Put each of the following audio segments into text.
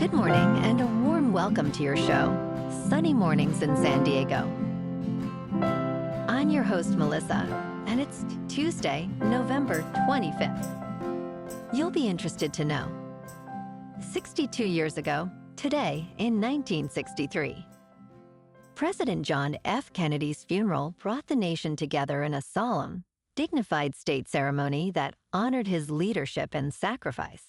Good morning and a warm welcome to your show, Sunny Mornings in San Diego. I'm your host, Melissa, and it's Tuesday, November 25th. You'll be interested to know. 62 years ago, today in 1963, President John F. Kennedy's funeral brought the nation together in a solemn, dignified state ceremony that honored his leadership and sacrifice.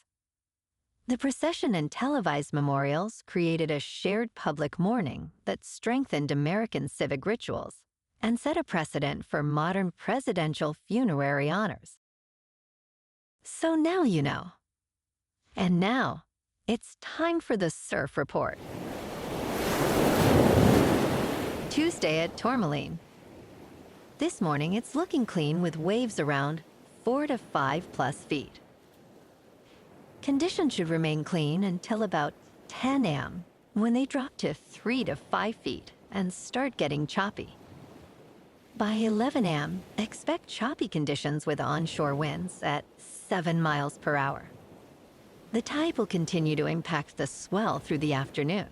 The procession and televised memorials created a shared public mourning that strengthened American civic rituals and set a precedent for modern presidential funerary honors. So now you know. And now, it's time for the Surf Report. Tuesday at Tourmaline. This morning, it's looking clean with waves around 4 to 5 plus feet. Conditions should remain clean until about 10 a.m., when they drop to 3 to 5 feet and start getting choppy. By 11 a.m., expect choppy conditions with onshore winds at 7 miles per hour. The tide will continue to impact the swell through the afternoon.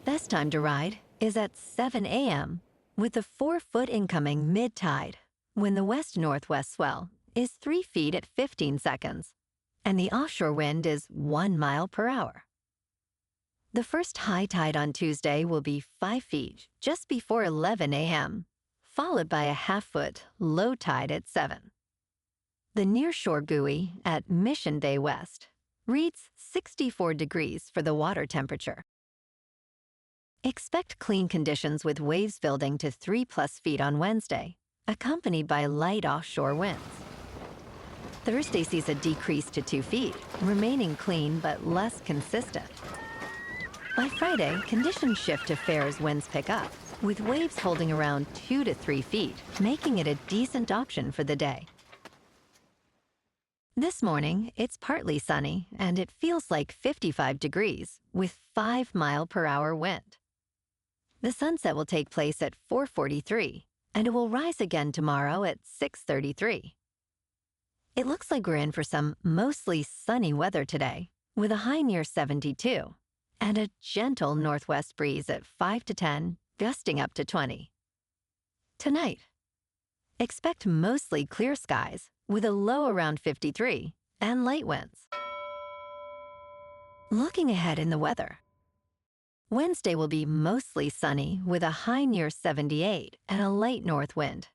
Best time to ride is at 7 a.m., with the 4-foot incoming mid-tide, when the west-northwest swell is 3 feet at 15 seconds, and the offshore wind is 1 mile per hour. The first high tide on Tuesday will be 5 feet just before 11 a.m., followed by a half-foot low tide at 7. The nearshore buoy at Mission Bay West reads 64 degrees for the water temperature. Expect clean conditions with waves building to 3 plus feet on Wednesday, accompanied by light offshore winds. Thursday sees a decrease to 2 feet, remaining clean but less consistent. By Friday, conditions shift to fair as winds pick up, with waves holding around 2 to 3 feet, making it a decent option for the day. This morning, it's partly sunny, and it feels like 55 degrees, with 5 mile per hour wind. The sunset will take place at 4:43, and it will rise again tomorrow at 6:33. It looks like we're in for some mostly sunny weather today, with a high near 72, and a gentle northwest breeze at 5 to 10, gusting up to 20. Tonight, expect mostly clear skies, with a low around 53, and light winds. Looking ahead in the weather, Wednesday will be mostly sunny, with a high near 78 and a light north wind.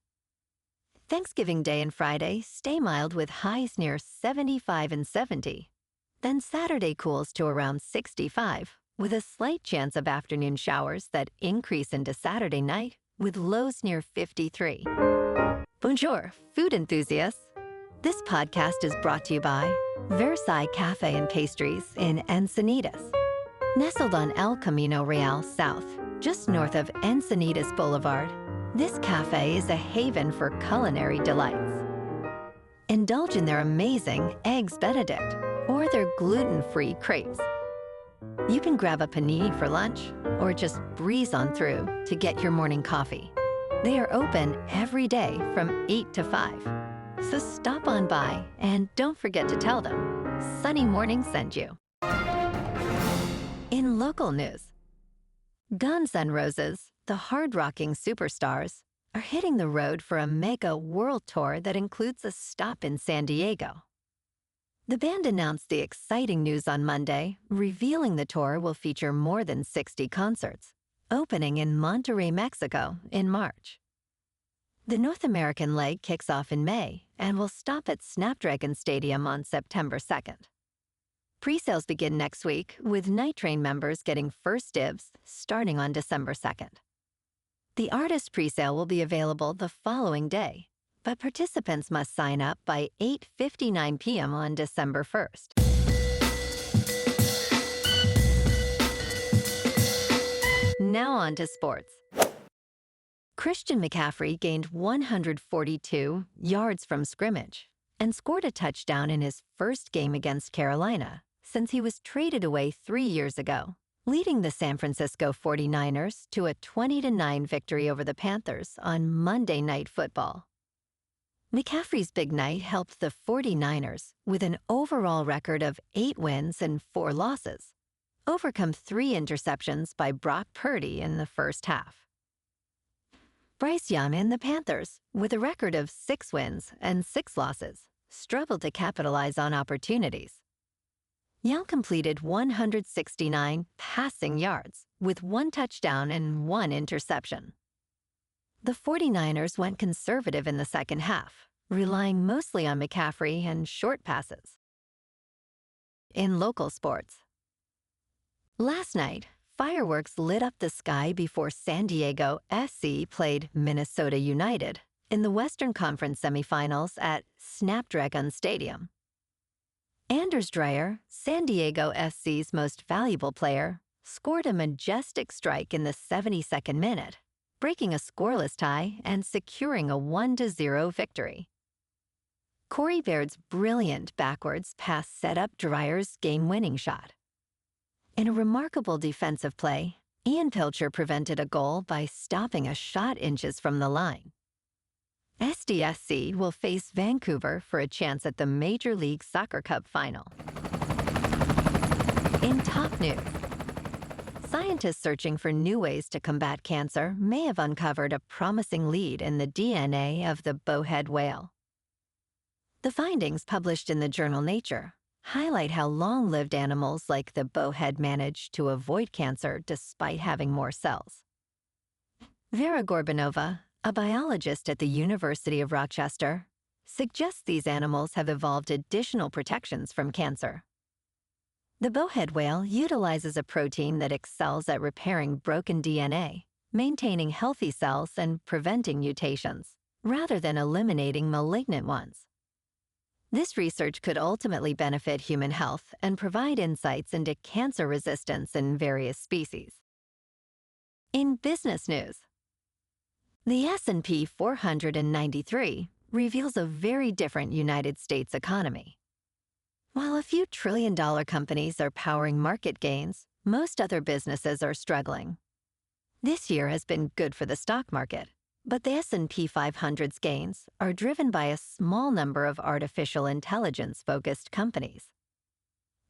Thanksgiving Day and Friday stay mild with highs near 75 and 70. Then Saturday cools to around 65, with a slight chance of afternoon showers that increase into Saturday night with lows near 53. Bonjour, food enthusiasts. This podcast is brought to you by Versailles Cafe and Pastries in Encinitas. Nestled on El Camino Real South, just north of Encinitas Boulevard, this cafe is a haven for culinary delights. Indulge in their amazing Eggs Benedict or their gluten-free crepes. You can grab a panini for lunch or just breeze on through to get your morning coffee. They are open every day from 8 to 5. So stop on by and don't forget to tell them Sunny Morning sent you. In local news, Guns N' Roses, the hard-rocking superstars, are hitting the road for a mega world tour that includes a stop in San Diego. The band announced the exciting news on Monday, revealing the tour will feature more than 60 concerts, opening in Monterrey, Mexico in March. The North American leg kicks off in May and will stop at Snapdragon Stadium on September 2nd. Presales begin next week, with Night Train members getting first dibs starting on December 2nd. The artist presale will be available the following day, but participants must sign up by 8:59 p.m. on December 1st. Now on to sports. Christian McCaffrey gained 142 yards from scrimmage and scored a touchdown in his first game against Carolina since he was traded away 3 years ago, leading the San Francisco 49ers to a 20-9 victory over the Panthers on Monday Night Football. McCaffrey's big night helped the 49ers with an overall record of 8 wins and 4 losses, overcome 3 interceptions by Brock Purdy in the first half. Bryce Young and the Panthers, with a record of 6 wins and 6 losses, struggled to capitalize on opportunities. Young completed 169 passing yards with 1 touchdown and 1 interception. The 49ers went conservative in the second half, relying mostly on McCaffrey and short passes. In local sports, last night, fireworks lit up the sky before San Diego SC played Minnesota United in the Western Conference Semifinals at Snapdragon Stadium. Anders Dreyer, San Diego SC's most valuable player, scored a majestic strike in the 72nd minute, breaking a scoreless tie and securing a 1-0 victory. Corey Baird's brilliant backwards pass set up Dreyer's game-winning shot. In a remarkable defensive play, Ian Pilcher prevented a goal by stopping a shot inches from the line. SDSC will face Vancouver for a chance at the Major League Soccer Cup final. In top news, scientists searching for new ways to combat cancer may have uncovered a promising lead in the DNA of the bowhead whale. The findings, published in the journal Nature, highlight how long-lived animals like the bowhead manage to avoid cancer despite having more cells. Vera Gorbanova, a biologist at the University of Rochester, suggests these animals have evolved additional protections from cancer. The bowhead whale utilizes a protein that excels at repairing broken DNA, maintaining healthy cells and preventing mutations, rather than eliminating malignant ones. This research could ultimately benefit human health and provide insights into cancer resistance in various species. In business news, the S&P 493 reveals a very different United States economy. While a few trillion-dollar companies are powering market gains, most other businesses are struggling. This year has been good for the stock market, but the S&P 500's gains are driven by a small number of artificial intelligence-focused companies.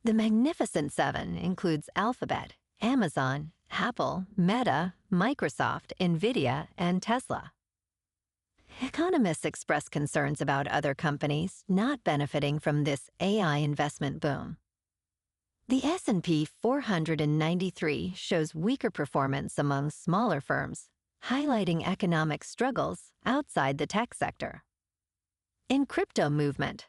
The Magnificent Seven includes Alphabet, Amazon, Apple, Meta, Microsoft, NVIDIA, and Tesla. Economists express concerns about other companies not benefiting from this AI investment boom. The S&P 493 shows weaker performance among smaller firms, highlighting economic struggles outside the tech sector. In crypto movement,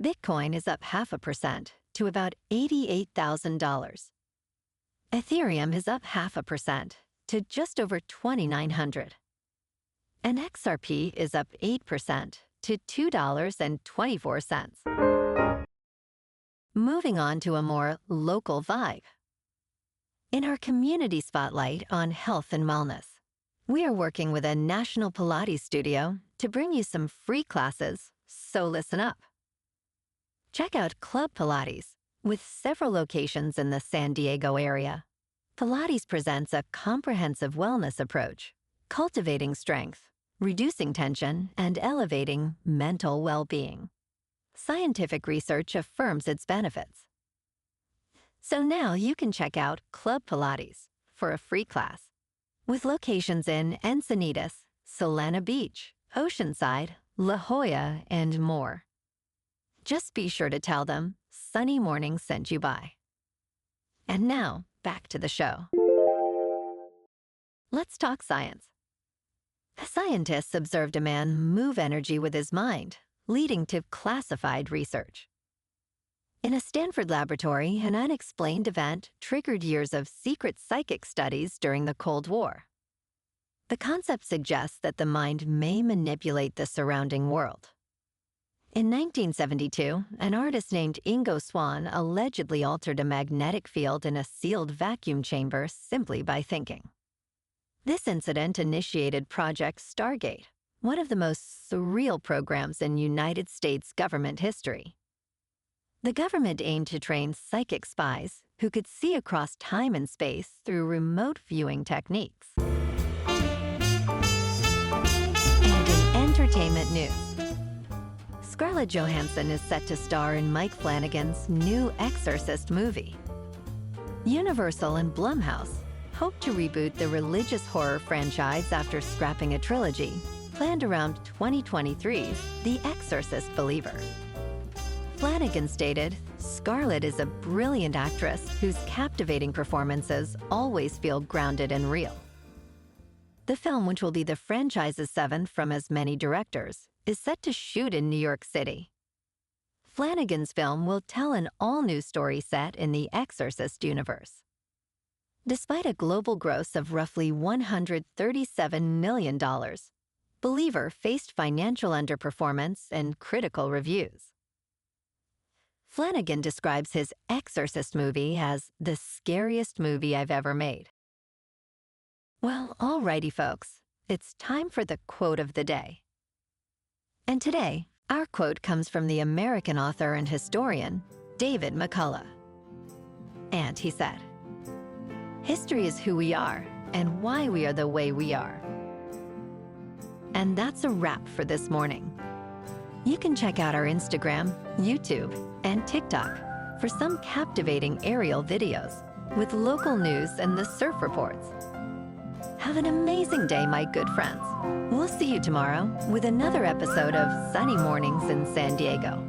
Bitcoin is up 0.5% to about $88,000. Ethereum is up 0.5% to just over 2,900. And XRP is up 8% to $2.24. Moving on to a more local vibe. In our community spotlight on health and wellness, we are working with a national Pilates studio to bring you some free classes, so listen up. Check out Club Pilates, with several locations in the San Diego area. Pilates presents a comprehensive wellness approach, cultivating strength, reducing tension, and elevating mental well-being. Scientific research affirms its benefits. So now you can check out Club Pilates for a free class, with locations in Encinitas, Solana Beach, Oceanside, La Jolla, and more. Just be sure to tell them Sunny Morning sent you by. And now, back to the show. Let's talk science. Scientists observed a man move energy with his mind, leading to classified research. In a Stanford laboratory, an unexplained event triggered years of secret psychic studies during the Cold War. The concept suggests that the mind may manipulate the surrounding world. In 1972, an artist named Ingo Swann allegedly altered a magnetic field in a sealed vacuum chamber simply by thinking. This incident initiated Project Stargate, one of the most surreal programs in United States government history. The government aimed to train psychic spies who could see across time and space through remote viewing techniques. And in entertainment news, Scarlett Johansson is set to star in Mike Flanagan's new Exorcist movie. Universal and Blumhouse hope to reboot the religious horror franchise after scrapping a trilogy planned around 2023's The Exorcist Believer. Flanagan stated, "Scarlett is a brilliant actress whose captivating performances always feel grounded and real." The film, which will be the franchise's seventh from as many directors, is set to shoot in New York City. Flanagan's film will tell an all-new story set in the Exorcist universe. Despite a global gross of roughly $137 million, Believer faced financial underperformance and critical reviews. Flanagan describes his Exorcist movie as the scariest movie I've ever made. Well, alrighty folks, it's time for the quote of the day. And today, our quote comes from the American author and historian, David McCullough. And he said, "History is who we are and why we are the way we are." And that's a wrap for this morning. You can check out our Instagram, YouTube, and TikTok for some captivating aerial videos with local news and the surf reports. Have an amazing day, my good friends. We'll see you tomorrow with another episode of Sunny Mornings in San Diego.